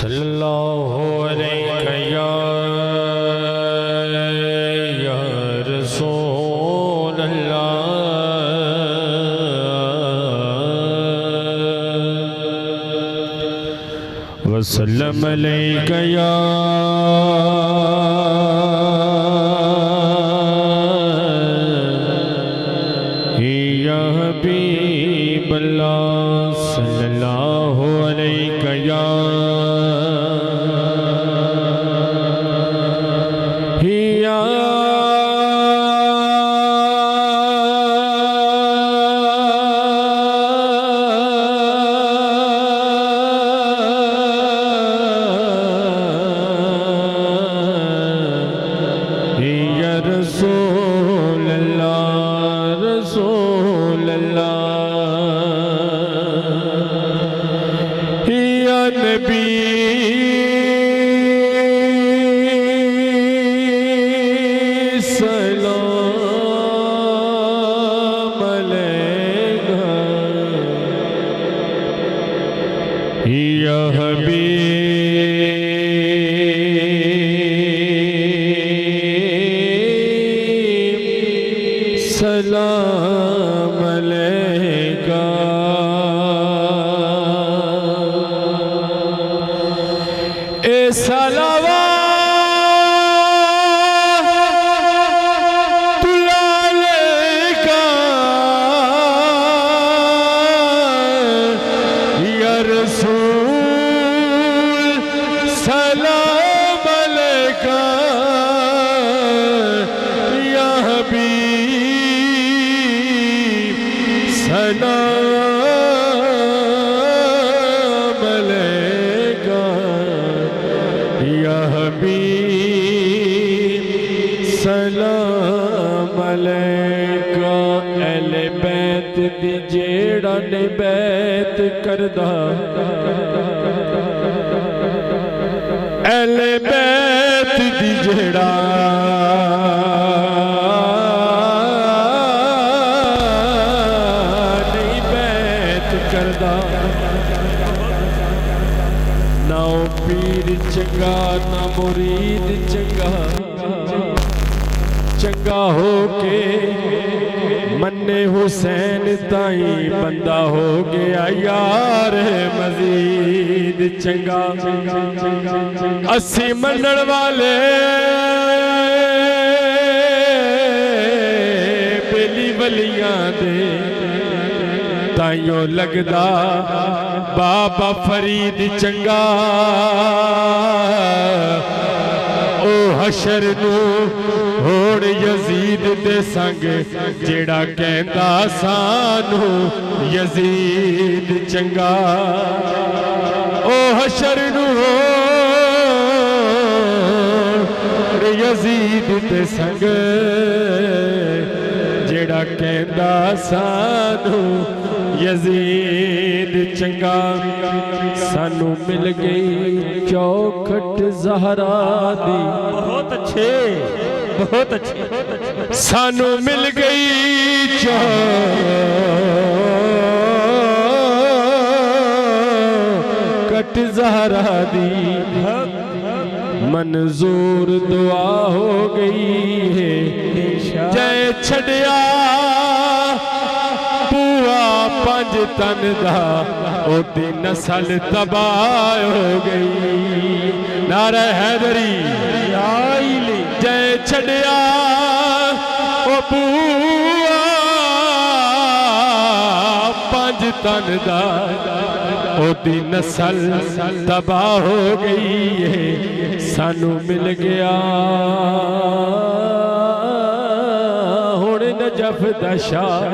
सल्लल्लाहु अलैहि या रसूल अल्लाह वसल्लम अलैका या हबीब अल्लाह सल्लल्लाहु अलैहि या रसूल अल्लाह रसूल अल्लाह या नबी सलाम अलैका या हबीब सलाम अलैका ए सलावतुल अलैका या रसूल सलाम अलैका या हबीब सलाम अलैका या हबीब सलाम अलैका अहले बैत दी जेड़ा ने बैत करदा अहले बैत दी जेड़ा ना पीर चंगा ना मुरीद चंगा चंगा हो के मन्ने हुसैन ताई बंदा हो गया यार मजीद चंगा अस्सी मनण वाले बेली वलियां दे ताइयों लगदा बाबा फरीद चंगा ओ हशर नू होड़ यजीद दे संग जेड़ा कहंदा सानू यजीद चंगा ओ हशर नू होड़ यजीद दे संग जेड़ा कहंदा सानू यजीद चंगा सानू मिल गई चौखट ज़हरा दी बहुत अच्छे सानू मिल गई चौखट ज़हरा दी मंजूर दुआ हो गई है जय छड़िया पंज तन दा ओदी नस्ल तबाह हो गई नारा हैदरी जय छड़िया ओ बुआ पंज तन दा ओदी नस्ल तबाह हो गई है सानू मिल गया नजफ दा शाह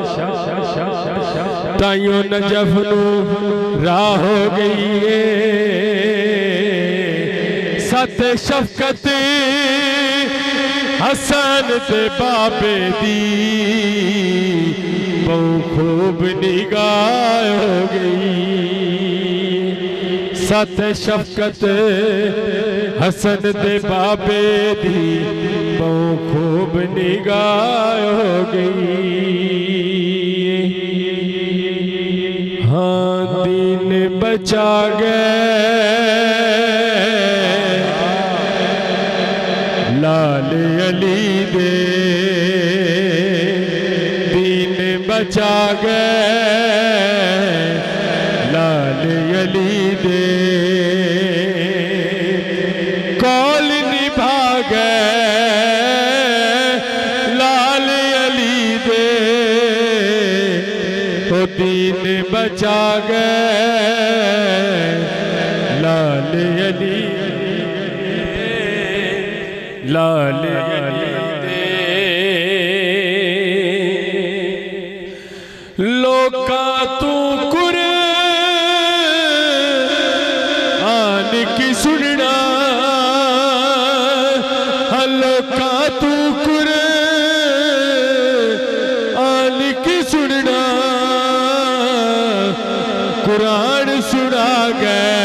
ताइयों नजफ नू राह हो गई है सत शफकत हसन ते बाबे दी बहु खूब निगाह हो गई सत शफकत हसन ते बाबे दी बहु खूब निगाह हो गई हाँ दीन बचा गए बचा गए लाल अली दे कौल निभा गए लाल अली दे तो दीन बचा गए लाल अली लाल अली दे लोका तू कुरान की सुनना लोका तू कुरान की सुनना कुरान सुना गए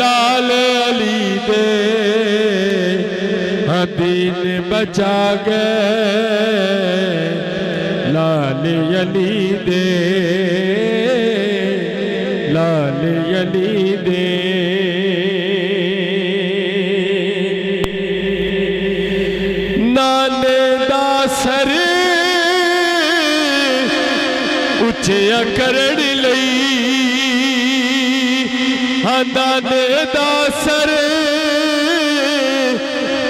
लाल अली दे दीन बचा गए लाल अली दे लाल अली दे नाने दा सर उच्चिया करन लई हाँ नाने दा सर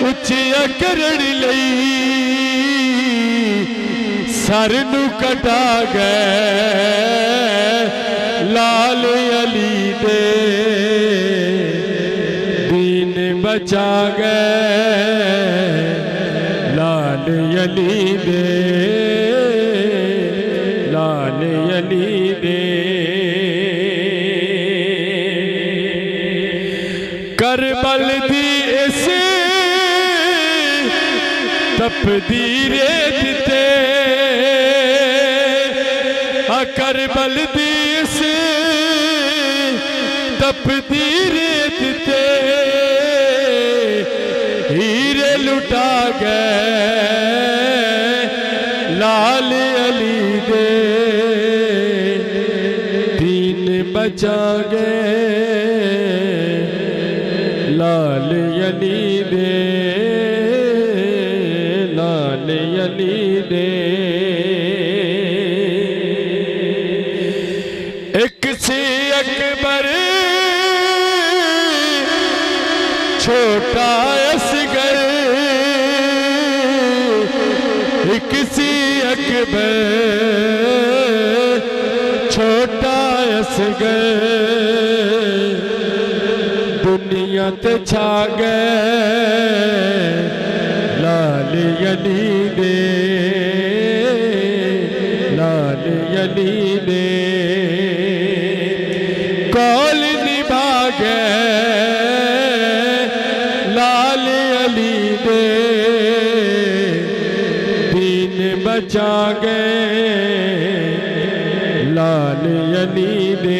उच्चिया करन लई सर नू कटा गए लाल अली दे दीन बचा गए लाल अली दे लाल अली दे करबल दी इस तपदी रेत ते करबल दी इस तपदी रेत ते हीरे लुटा गए लाल अली दे दीन बचा गए लाल अली दे लाल अली दे एक से अकबर छोटा असगर एक से अकबर छोटा असगर दुनिया ते छा गए लाल अली दे लाल अली दे कौल निभा गए लाल अली दे दीन बचा गए लाल अली दे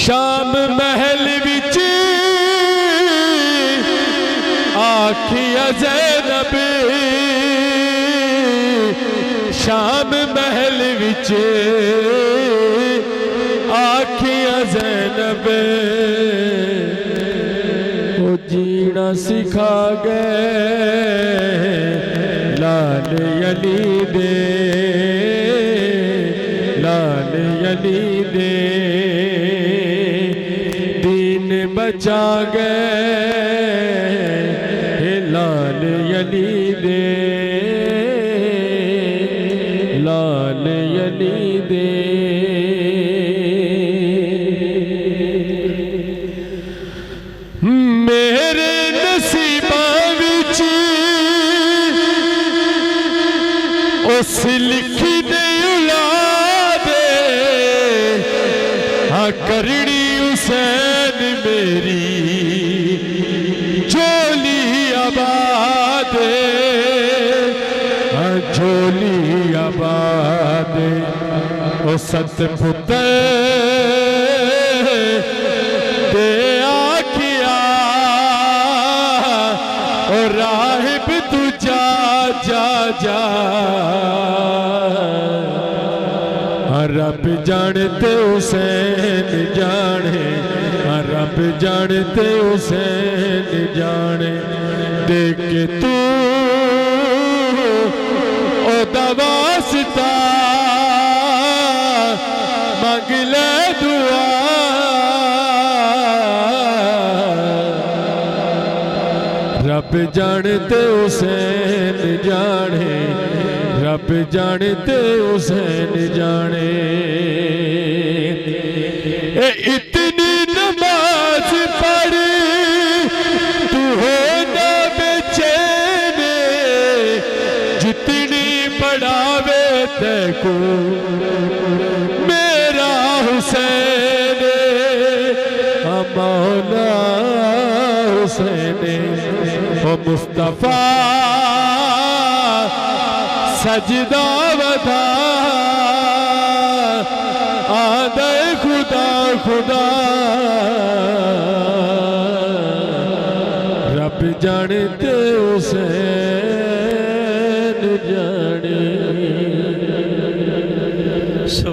शाम महल विच आखिया ज़ैनब शाम महल विच आखिया ज़ैनब ओ जीना सिखा गए लाल अली दे लाल अली दे दीन बचा गए लाल अली दे लाल अली दे मेरे नसीबां विच उस लिखी नहीं औलादे हाँ करनी हुसैन मेरी झोली आबाद हाँ झोली आबाद ओ सत पुत्र दे आखिया ओ राहिब तू जा जा जा रब जानते हुसैन जाने रब जानते हुसैन जाने देख के तू वास्ता मंग ले दुआ रब जानते हुसैन जाने रब जानते हुसैन जाने इतनी नमाज पढ़ी तू हो ना बेचैन जितनी पढ़ावे तेको मेरा हुसैन मौला हुसैन ओ मुस्तफा सजदा वधा आदे खुदा खुदा रब जानते हुसैन जाने